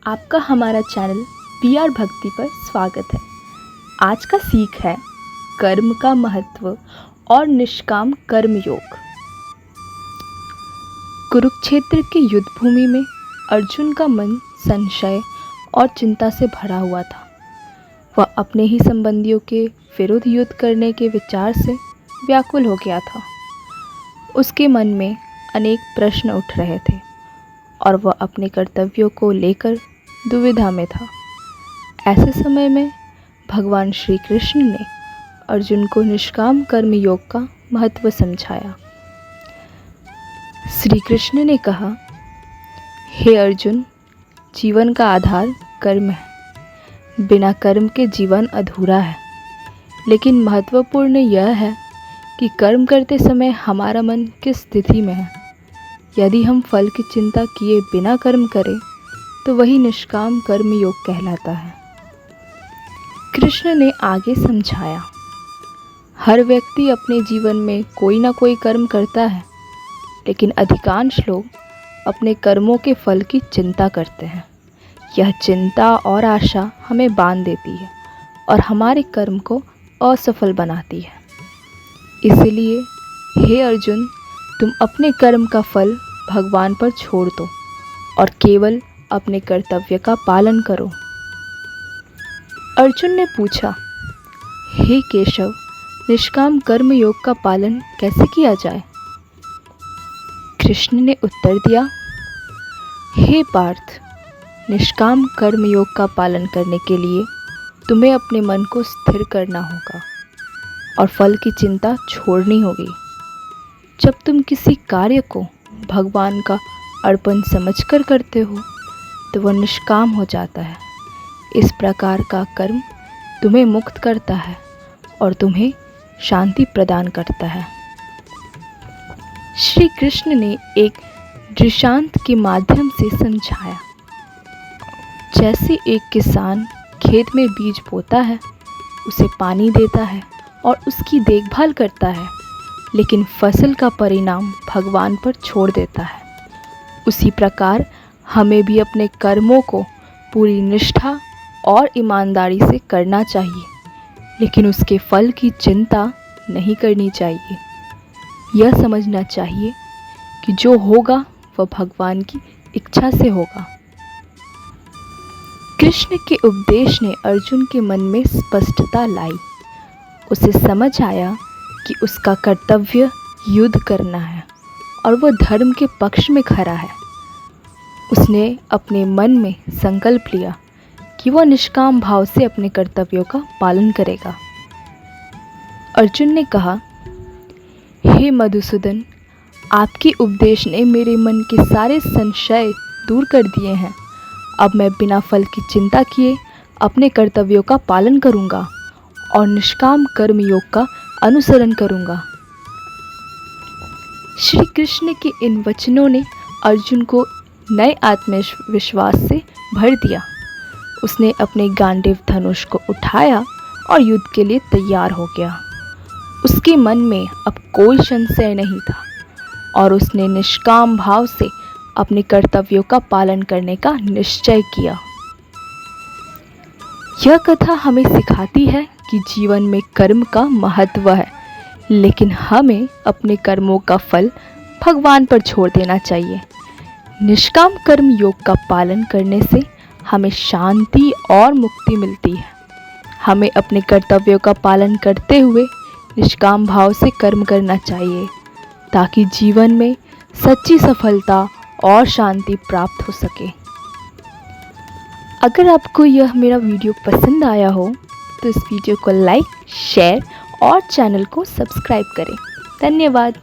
आपका हमारा channel PR भक्ति पर स्वागत है। आज का सीख है कर्म का महत्व और निष्काम कर्म योग। कुरुक्षेत्र के युद्ध भूमि में अर्जुन का मन संशय और चिंता से भरा हुआ था। वह अपने ही संबंधियों के विरुद्ध युद्ध करने के विचार से व्याकुल हो गया था। उसके मन में अनेक प्रश्न उठ रहे थे और वह अपने कर्तव्यों को लेकर दुविधा में था। ऐसे समय में भगवान श्री कृष्ण ने अर्जुन को निष्काम कर्म योग का महत्व समझाया। श्री कृष्ण ने कहा, हे अर्जुन, जीवन का आधार कर्म है। बिना कर्म के जीवन अधूरा है। लेकिन महत्वपूर्ण यह है कि कर्म करते समय हमारा मन किस स्थिति में है। यदि हम फल की चिंता किए बिना कर्म करें तो वही निष्काम कर्म योग कहलाता है। कृष्ण ने आगे समझाया, हर व्यक्ति अपने जीवन में कोई ना कोई कर्म करता है, लेकिन अधिकांश लोग अपने कर्मों के फल की चिंता करते हैं। यह चिंता और आशा हमें बांध देती है और हमारे कर्म को असफल बनाती है। इसलिए हे अर्जुन, तुम अपने कर्म का फल भगवान पर छोड़ दो और केवल अपने कर्तव्य का पालन करो। अर्जुन ने पूछा, हे केशव, निष्काम कर्म योग का पालन कैसे किया जाए? कृष्ण ने उत्तर दिया, हे पार्थ, निष्काम कर्म योग का पालन करने के लिए तुम्हें अपने मन को स्थिर करना होगा और फल की चिंता छोड़नी होगी। जब तुम किसी कार्य को भगवान का अर्पण समझकर करते हो तो वह निष्काम हो जाता है। इस प्रकार का कर्म तुम्हें मुक्त करता है और तुम्हें शांति प्रदान करता है। श्री कृष्ण ने एक दृष्टांत के माध्यम से समझाया। जैसे एक किसान खेत में बीज बोता है, उसे पानी देता है और उसकी देखभाल करता है, लेकिन फसल का परिणाम भगवान पर छोड़ देता है। उसी प्रकार हमें भी अपने कर्मों को पूरी निष्ठा और ईमानदारी से करना चाहिए, लेकिन उसके फल की चिंता नहीं करनी चाहिए। यह समझना चाहिए कि जो होगा वह भगवान की इच्छा से होगा। कृष्ण के उपदेश ने अर्जुन के मन में स्पष्टता लाई। उसे समझ आया कि उसका कर्तव्य युद्ध करना है और वह धर्म के पक्ष में खड़ा है। उसने अपने मन में संकल्प लिया कि वह निष्काम भाव से अपने कर्तव्यों का पालन करेगा। अर्जुन ने कहा, हे मधुसूदन, आपके उपदेश ने मेरे मन के सारे संशय दूर कर दिए हैं। अब मैं बिना फल की चिंता किए अपने कर्तव्यों का पालन करूंगा और निष्काम कर्म योग का अनुसरण करूंगा। श्री कृष्ण के इन वचनों ने अर्जुन को नए आत्मविश्वास से भर दिया। उसने अपने गांडीव धनुष को उठाया और युद्ध के लिए तैयार हो गया। उसके मन में अब कोई संशय नहीं था और उसने निष्काम भाव से अपने कर्तव्यों का पालन करने का निश्चय किया। यह कथा हमें सिखाती है कि जीवन में कर्म का महत्व है, लेकिन हमें अपने कर्मों का फल भगवान पर छोड़ देना चाहिए। निष्काम कर्म योग का पालन करने से हमें शांति और मुक्ति मिलती है। हमें अपने कर्तव्यों का पालन करते हुए निष्काम भाव से कर्म करना चाहिए, ताकि जीवन में सच्ची सफलता और शांति प्राप्त हो सके। अगर आपको यह मेरा वीडियो पसंद आया हो तो इस वीडियो को लाइक, शेयर और चैनल को सब्सक्राइब करें। धन्यवाद।